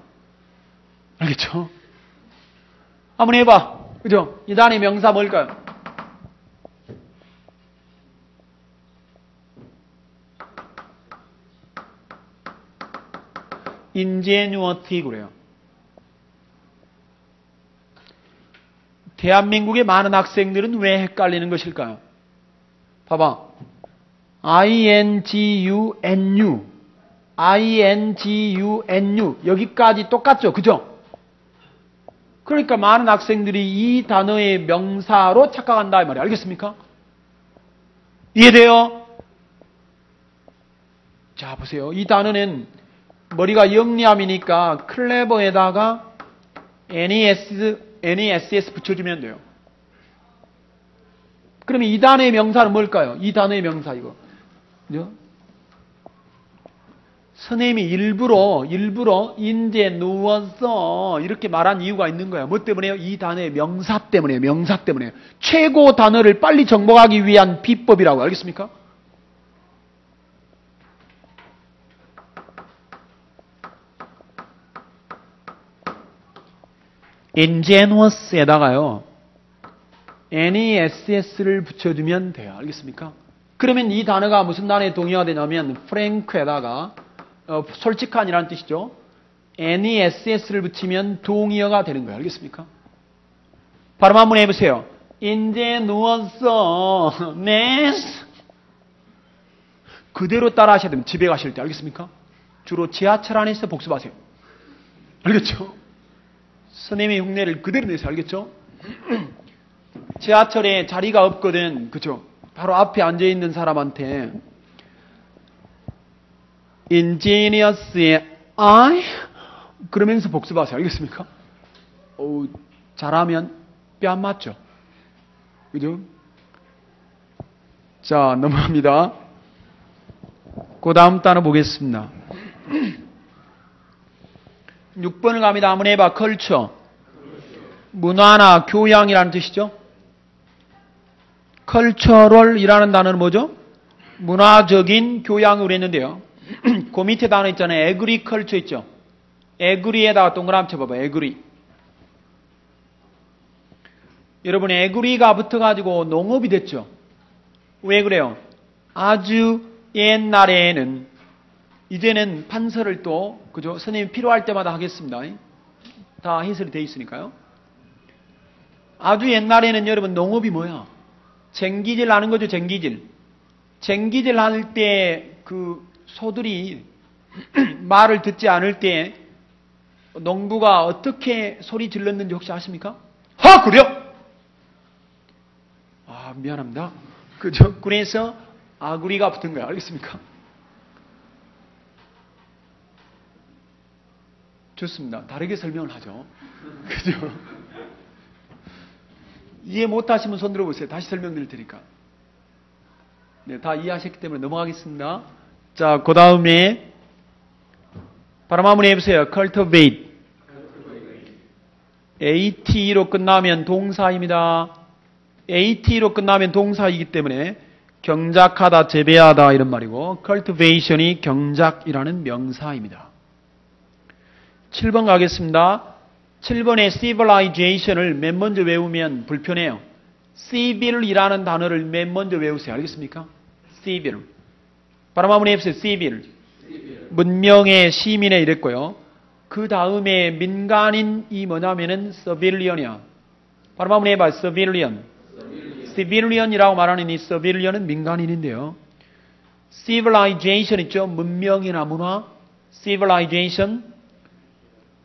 알겠죠? 한번 해봐. 그죠? 이 단어의 명사 뭘까요? 인제뉴어티 그래요. 대한민국의 많은 학생들은 왜 헷갈리는 것일까요? 봐봐. ingunu, ingunu 여기까지 똑같죠? 그죠? 그러니까 많은 학생들이 이 단어의 명사로 착각한다 이 말이에요. 알겠습니까? 이해돼요? 자 보세요. 이 단어는 머리가 영리함이니까 클레버에다가 NESS 붙여주면 돼요. 그러면 이 단어의 명사는 뭘까요? 이 단어의 명사 이거. 그죠? 선생님이 일부러 인제 누웠어 이렇게 말한 이유가 있는 거야. 뭐 때문에요? 이 단어의 명사 때문에요. 명사 때문에요. 최고 단어를 빨리 정복하기 위한 비법이라고. 알겠습니까? ingenuous에다가요 NESS를 붙여주면 돼요. 알겠습니까? 그러면 이 단어가 무슨 단어에 동의가 되냐면 frank에다가 솔직한이라는 뜻이죠. NESS를 붙이면 동의어가 되는 거예요. 알겠습니까? 발음 한번 해보세요. 인제 누웠어. 네. 그대로 따라 하셔야 됩니다. 집에 가실 때. 알겠습니까? 주로 지하철 안에서 복습하세요. 알겠죠? 선생님의 흉내를 그대로 내세요. 알겠죠? 지하철에 자리가 없거든. 그죠? 바로 앞에 앉아있는 사람한테 인지니어스의 I 그러면서 복습하세요. 알겠습니까? 잘하면 뺨 맞죠? 그죠? 자, 넘어갑니다. 그 다음 단어 보겠습니다. 6번을 갑니다. 한번 해봐. 컬처. 문화나 교양이라는 뜻이죠. 컬처럴이라는 단어는 뭐죠? 문화적인 교양으로 했는데요. 그 밑에 단어 있잖아요. 에그리컬처 있죠. 에그리에다가 동그라미 쳐봐봐. 에그리. 여러분, 에그리가 붙어가지고 농업이 됐죠. 왜 그래요? 아주 옛날에는, 이제는 판서를 또, 그죠? 선생님이 필요할 때마다 하겠습니다. 다 해설이 되어 있으니까요. 아주 옛날에는 여러분, 농업이 뭐야? 쟁기질 하는 거죠, 쟁기질. 쟁기질 할 때 그 소들이 말을 듣지 않을 때 농부가 어떻게 소리 질렀는지 혹시 아십니까? 하! 그래요? 아, 미안합니다. 그죠? 그래서 아구리가 붙은 거야. 알겠습니까? 좋습니다. 다르게 설명을 하죠. 그죠? 이해 못하시면 손 들어보세요. 다시 설명드릴 테니까. 네, 다 이해하셨기 때문에 넘어가겠습니다. 자, 그 다음에 발음 한번 해보세요. cultivate. AT로 끝나면 동사입니다. AT로 끝나면 동사이기 때문에 경작하다, 재배하다 이런 말이고 cultivation이 경작이라는 명사입니다. 7번 가겠습니다. 7번의 civilization을 맨 먼저 외우면 불편해요. civil이라는 단어를 맨 먼저 외우세요. 알겠습니까? civil. 발음 한번 해보세요. civil. 문명의 시민에 이랬고요. 그 다음에 민간인이 뭐냐면은 civilian이야. 발음 한번 해봐. civilian. civilian이라고 말하는 이 civilian은 민간인인데요. civilization 있죠. 문명이나 문화. civilization.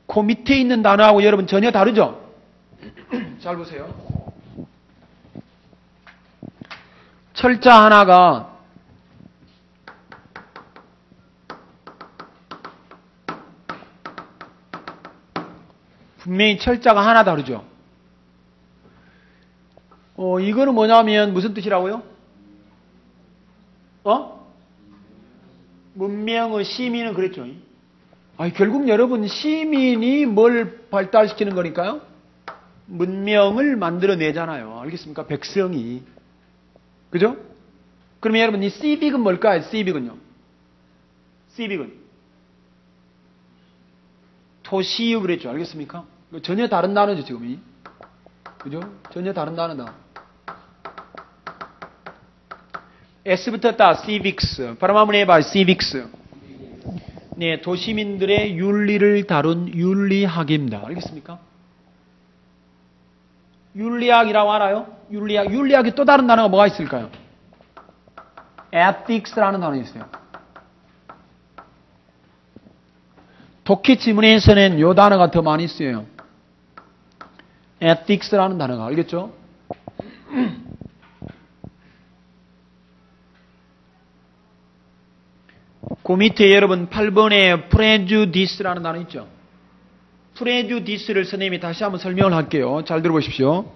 그 밑에 있는 단어하고 여러분 전혀 다르죠? 잘 보세요. 철자 하나가 분명히 철자가 하나 다르죠? 이거는 뭐냐면 무슨 뜻이라고요? 문명의 시민은 그랬죠. 결국 여러분 시민이 뭘 발달시키는 거니까요? 문명을 만들어내잖아요. 알겠습니까? 백성이. 그죠? 그러면 여러분 이 civic은 뭘까요? civic은요. civic은 토시유 그랬죠. 알겠습니까? 전혀 다른 단어죠 지금. 그죠? 전혀 다른 단어다. S 붙었다. civics. 발음 한번 해봐. civics. 네, 도시민들의 윤리를 다룬 윤리학입니다. 알겠습니까? 윤리학이라고 알아요? 윤리학이 또 다른 단어가 뭐가 있을까요? ethics라는 단어 있어요. 독해 지문에서는 이 단어가 더 많이 쓰여요. ethics라는 단어가. 알겠죠? 그 밑에 여러분 8번에 prejudice라는 단어 있죠? prejudice를 선생님이 다시 한번 설명을 할게요. 잘 들어보십시오.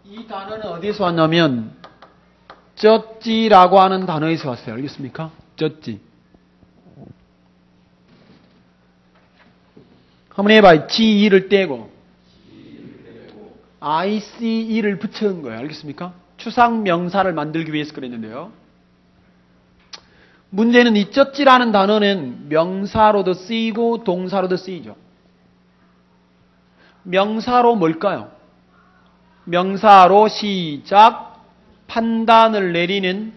이 단어는 어디서 왔냐면 쩌찌라고 하는 단어에서 왔어요. 알겠습니까? 쩌찌. 한번 해봐요. GE를 떼고 ICE를 붙여온 거예요. 알겠습니까? 추상명사를 만들기 위해서 그랬는데요. 문제는 이 쩌찌라는 단어는 명사로도 쓰이고 동사로도 쓰이죠. 명사로 뭘까요? 명사로 시작 판단을 내리는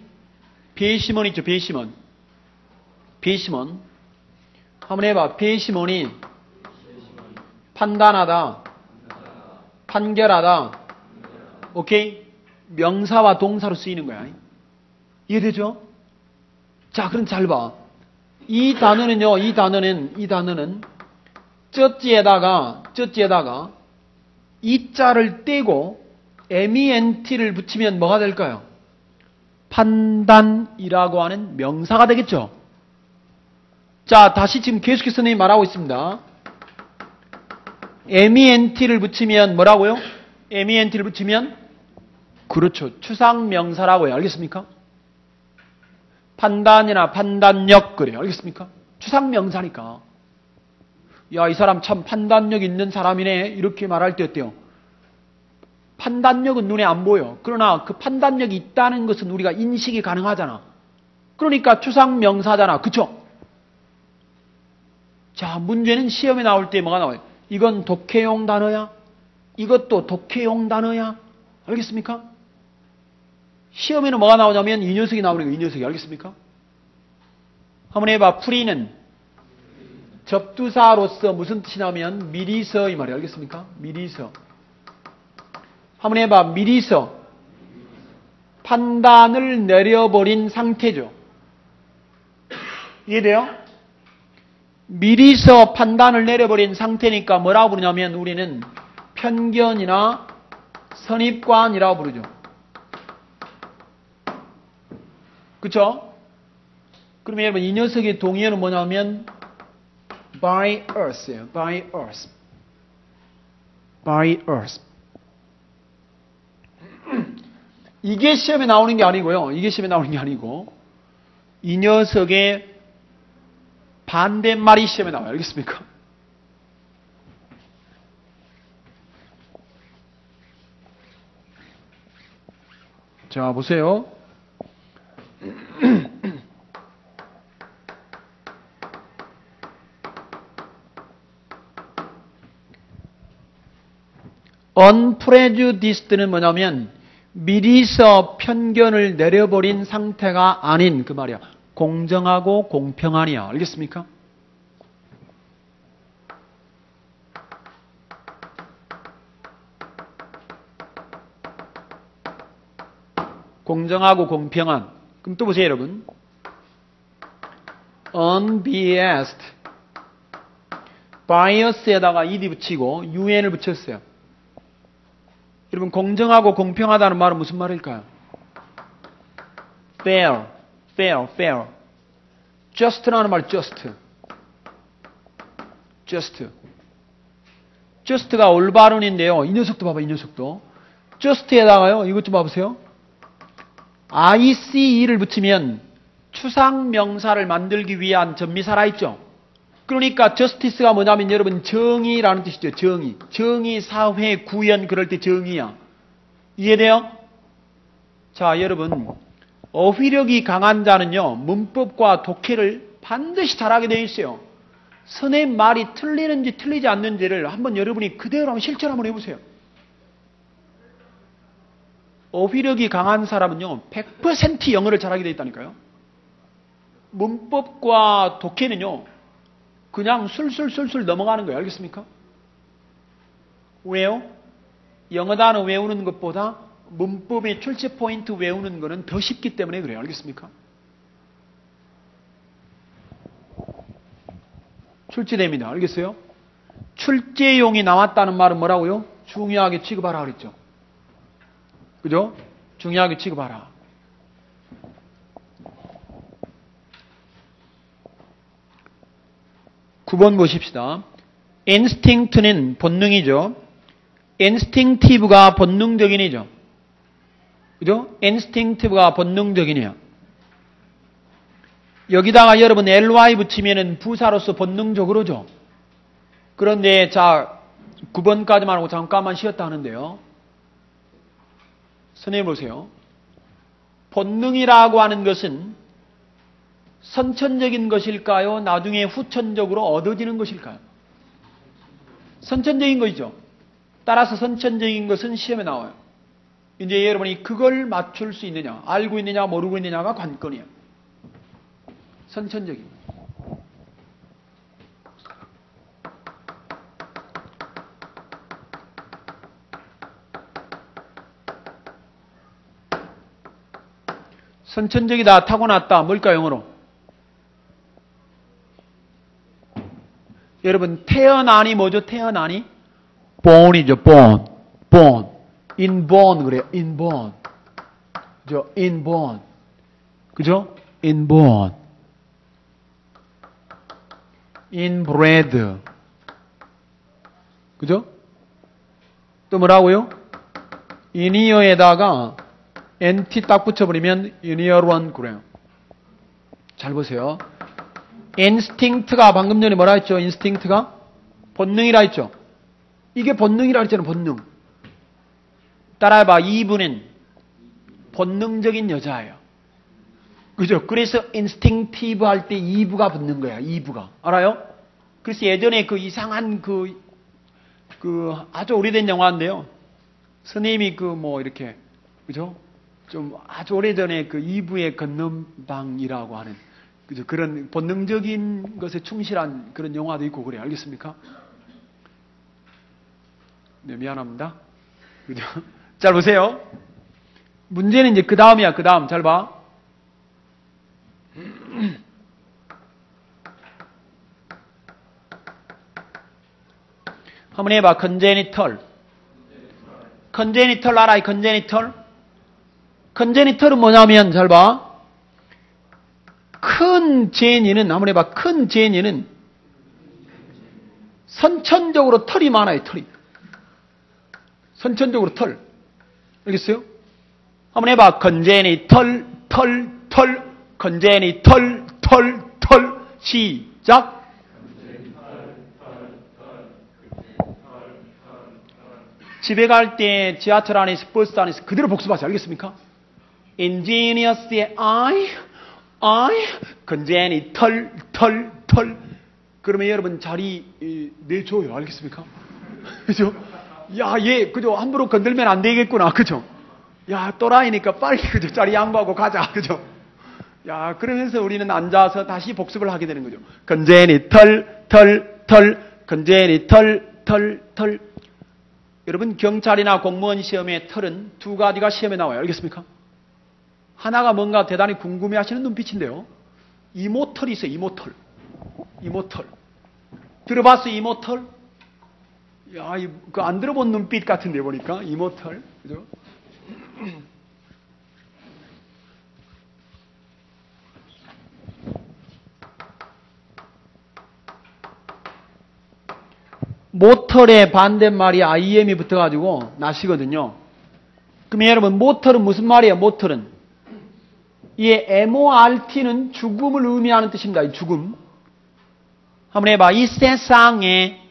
배심원 있죠. 배심원. 한번 해봐. 배심원이 판단하다, 판결하다. 오케이? 명사와 동사로 쓰이는 거야. 이해되죠? 자, 그럼 잘 봐. 이 단어는요. 이 단어는 쩌찌에다가 이 자를 떼고 MENT를 붙이면 뭐가 될까요? 판단이라고 하는 명사가 되겠죠. 자, 다시 지금 계속해서 선생님이 말하고 있습니다. MENT를 붙이면 뭐라고요? MENT를 붙이면 그렇죠. 추상명사라고요. 알겠습니까? 판단이나 판단력 그래요. 알겠습니까? 추상명사니까. 야, 이 사람 참 판단력 있는 사람이네. 이렇게 말할 때 어때요? 판단력은 눈에 안 보여. 그러나 그 판단력이 있다는 것은 우리가 인식이 가능하잖아. 그러니까 추상명사잖아. 그쵸? 자, 문제는 시험에 나올 때 뭐가 나와요? 이건 독해용 단어야? 이것도 독해용 단어야? 알겠습니까? 시험에는 뭐가 나오냐면 이 녀석이 나오는 거예요. 이 녀석이. 알겠습니까? 한번 해봐. 프리는 접두사로서 무슨 뜻이냐면 미리서 이 말이에요. 알겠습니까? 미리서. 한번 해봐. 미리서. 판단을 내려버린 상태죠. 이해돼요? 미리서 판단을 내려버린 상태니까 뭐라고 부르냐면 우리는 편견이나 선입관이라고 부르죠. 그쵸? 그러면 여러분 이 녀석의 동의어는 뭐냐면 by us예요. by us. by us. 이게 시험에 나오는 게 아니고요. 이게 시험에 나오는 게 아니고 이 녀석의 반대말이 시험에 나와요. 알겠습니까? 자, 보세요. unprejudiced는 뭐냐면 미리서 편견을 내려버린 상태가 아닌 그 말이야. 공정하고 공평하니야. 알겠습니까? 공정하고 공평한. 그럼 또 보세요, 여러분. unbiased. bias에다가 ed 붙이고 un을 붙였어요. 여러분, 공정하고 공평하다는 말은 무슨 말일까요? fair, fair, fair. just라는 말, just. just. just가 올바른인데요. 이 녀석도 봐봐, 이 녀석도. just에다가요, 이것 좀 봐보세요. ICE를 붙이면 추상명사를 만들기 위한 전미 살아있죠. 그러니까 justice가 뭐냐면 여러분 정의라는 뜻이죠. 정의. 정의, 사회, 구현 그럴 때 정의야. 이해돼요? 자, 여러분 어휘력이 강한 자는요. 문법과 독해를 반드시 잘하게 되어 있어요. 선생님 말이 틀리는지 틀리지 않는지를 한번 여러분이 그대로 한번 실천 한번 해보세요. 어휘력이 강한 사람은요. 100% 영어를 잘하게 되어 있다니까요. 문법과 독해는요. 그냥 술술술술 넘어가는 거예요. 알겠습니까? 왜요? 영어 단어 외우는 것보다 문법의 출제 포인트 외우는 거는 더 쉽기 때문에 그래요. 알겠습니까? 출제됩니다. 알겠어요? 출제용이 나왔다는 말은 뭐라고요? 중요하게 취급하라 그랬죠. 그죠? 중요하게 취급하라. (9번) 보십시다. instinct는 본능이죠. instinctive가 본능적인이죠. 그죠? instinctive가 본능적인이에요. 여기다가 여러분 ly 붙이면은 부사로서 본능적으로죠. 그런데 자 9번까지만 하고 잠깐만 쉬었다 하는데요. 선생님 보세요. 본능이라고 하는 것은 선천적인 것일까요? 나중에 후천적으로 얻어지는 것일까요? 선천적인 것이죠. 따라서 선천적인 것은 시험에 나와요. 이제 여러분이 그걸 맞출 수 있느냐, 알고 있느냐, 모르고 있느냐가 관건이에요. 선천적인 것. 선천적이다, 타고났다, 뭘까 영어로? 여러분 태어나니 뭐죠? 태어나니? born이죠. born. inborn 그래요. inborn. 그죠? inborn. 그죠? inborn. inbred. 그죠? 또 뭐라고요? in이어에다가 nt 딱 붙여버리면 inherent 그래요. 잘 보세요. instinct가 방금 전에 뭐라 했죠? instinct가 본능이라 했죠? 이게 본능이라 했잖아요. 본능. 따라해봐. 이브는 본능적인 여자예요. 그죠? 그래서 instinctive 할 때 이브가 붙는 거야. 이브가. 알아요? 그래서 예전에 그 이상한 그 아주 오래된 영화인데요. 선생님이 이렇게, 그죠? 좀 아주 오래전에 그 이브의 건넌방이라고 하는, 그죠? 그런 본능적인 것에 충실한 그런 영화도 있고 그래요. 알겠습니까? 네, 미안합니다. 그죠? 잘 보세요. 문제는 이제 그 다음이야. 그 다음. 잘 봐. 한번 해봐. congenital. congenital 알아? congenital? congenital은 뭐냐면, 잘 봐. 큰 제니는, 한번 해봐. 큰 제니는 선천적으로 털이 많아요. 털이. 선천적으로 털. 알겠어요? 한번 해봐. congenital, 털, congenital, 털. 시작. 집에 갈 때 지하철 안에서 버스 안에서 그대로 복습하세요. 알겠습니까? ingenious의 I, congenital, 털. 그러면 여러분 자리 내줘요. 알겠습니까? 그죠? 야, 얘, 그죠? 함부로 건들면 안 되겠구나. 그죠? 야, 또라이니까 빨리, 그죠? 자리 양보하고 가자. 그죠? 야, 그러면서 우리는 앉아서 다시 복습을 하게 되는 거죠. congenital, congenital, 털. 여러분, 경찰이나 공무원 시험에 털은 두 가지가 시험에 나와요. 알겠습니까? 하나가 뭔가 대단히 궁금해 하시는 눈빛인데요. 이모털이 있어요. 이모털. 들어봤어요? 이모털? 야, 그 안 들어본 눈빛 같은데 보니까. 이모털. 그죠? 모털의 반대말이 IM이 붙어가지고 나시거든요. 그럼 여러분, 모털은 무슨 말이에요? 모털은 이 MORT는 죽음을 의미하는 뜻입니다. 이 죽음. 한번 해봐. 이 세상에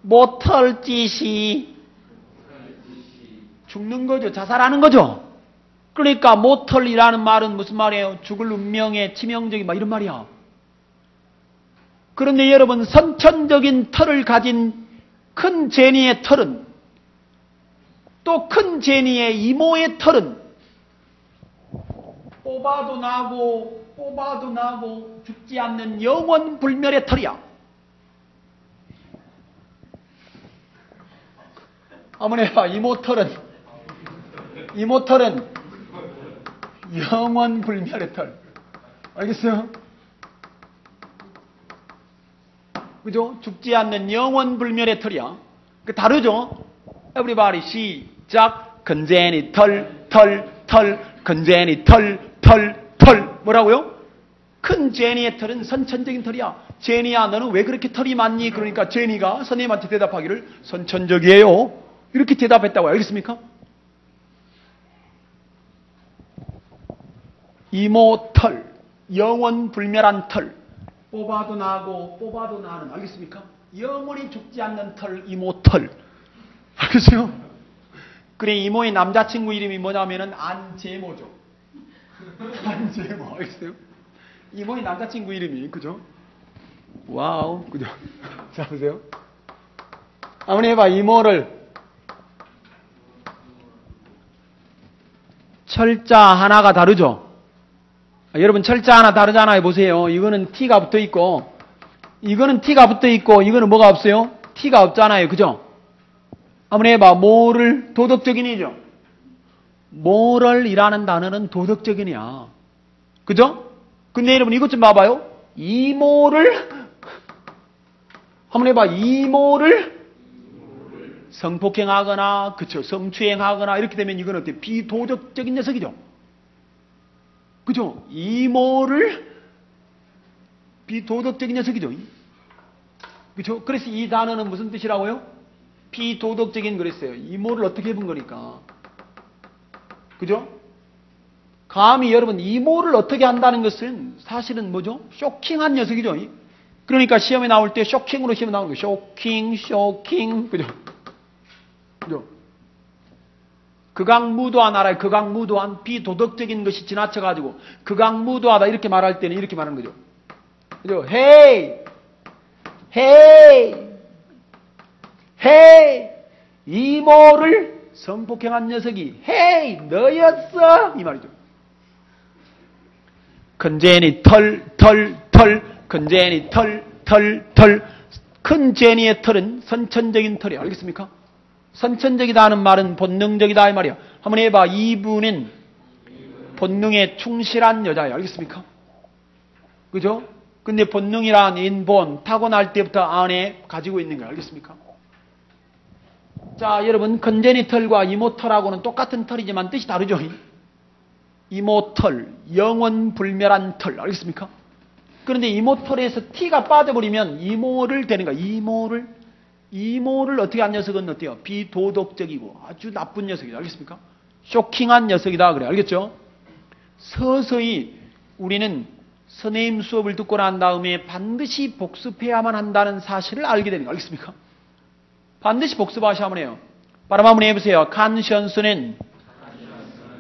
모털 짓이 죽는 거죠. 자살하는 거죠. 그러니까 모털이라는 말은 무슨 말이에요? 죽을 운명의 치명적인 말 이런 말이야. 그런데 여러분, 선천적인 털을 가진 큰 제니의 털은, 또 큰 제니의 이모의 털은 뽑아도 나고 죽지 않는 영원 불멸의 털이야. 한번 해봐. 이모털은 영원 불멸의 털. 알겠어요? 그죠? 죽지 않는 영원 불멸의 털이야. 그 다르죠? Everybody 시작. congenital, congenital, 털. 뭐라고요? 큰 제니의 털은 선천적인 털이야. 제니야, 너는 왜 그렇게 털이 많니? 그러니까 제니가 선생님한테 대답하기를 선천적이에요. 이렇게 대답했다고. 알겠습니까? 이모털, 영원 불멸한 털. 뽑아도 나는. 알겠습니까? 영원히 죽지 않는 털, 이모털. 알겠어요? 그래, 이모의 남자친구 이름이 뭐냐면은 안재모죠. 안재모. 알겠어요? 이모의 남자친구 이름이, 그죠? 와우, 그죠? 자, 보세요. 한번 해봐. 이모를 철자 하나가 다르죠? 여러분, 철자 하나 다르잖아요. 보세요. 이거는 T가 붙어 있고, 이거는 T가 붙어 있고, 이거는 뭐가 없어요? T가 없잖아요. 그죠? 한번 해봐. 뭐를 도덕적인이죠? moral이라는 단어는 도덕적인이야. 그죠? 근데 여러분, 이것 좀 봐봐요. 이모를 한번 해봐. 이모를 성폭행하거나, 그쵸, 성추행하거나, 이렇게 되면 이건 어때? 비도덕적인 녀석이죠. 그죠? 이모를 비도덕적인 녀석이죠. 그죠? 그래서 이 단어는 무슨 뜻이라고요? 비도덕적인 그랬어요. 이모를 어떻게 본 거니까. 그죠? 감히 여러분 이모를 어떻게 한다는 것은 사실은 뭐죠? 쇼킹한 녀석이죠. 그러니까 시험에 나올 때 쇼킹으로 시험에 나오는 거예요. 쇼킹. 그죠? 그죠? 극악무도한 알아요. 극악무도한 비도덕적인 것이 지나쳐가지고 극악무도하다 이렇게 말할 때는 이렇게 말하는 거죠. 그죠? 헤이 이모를 성폭행한 녀석이 헤이 너였어 이 말이죠. 큰제니 큰제니 큰 제니의 털은 선천적인 털이에요. 알겠습니까? 선천적이다 하는 말은 본능적이다 이 말이야. 한번 해봐. 이분은 본능에 충실한 여자예요. 알겠습니까? 그죠? 근데 본능이란 인본, 타고날 때부터 안에 가지고 있는 거예요. 알겠습니까? 자, 여러분, 건제니털과 이모털하고는 똑같은 털이지만 뜻이 다르죠? 이모털, 영원불멸한 털. 알겠습니까? 그런데 이모털에서 티가 빠져버리면 이모를 되는 거야. 이모를 어떻게 한 녀석은 어때요? 비도덕적이고 아주 나쁜 녀석이다. 알겠습니까? 쇼킹한 녀석이다. 그래. 알겠죠? 서서히 우리는 선생님 수업을 듣고 난 다음에 반드시 복습해야만 한다는 사실을 알게 되는 거 알겠습니까? 반드시 복습하셔야만 해요. 발음 한번 해보세요. 칸션스는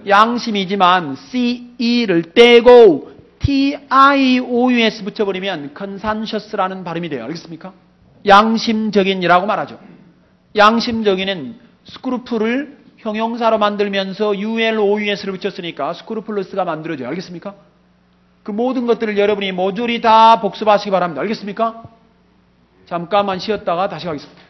양심이지만 CE를 떼고 TIOUS 붙여버리면 컨산셔스라는 발음이 돼요. 알겠습니까? 양심적인이라고 말하죠. 양심적인은 스크루플을 형용사로 만들면서 ULOUS를 붙였으니까 스크루플러스가 만들어져요. 알겠습니까? 그 모든 것들을 여러분이 모조리 다 복습하시기 바랍니다. 알겠습니까? 잠깐만 쉬었다가 다시 가겠습니다.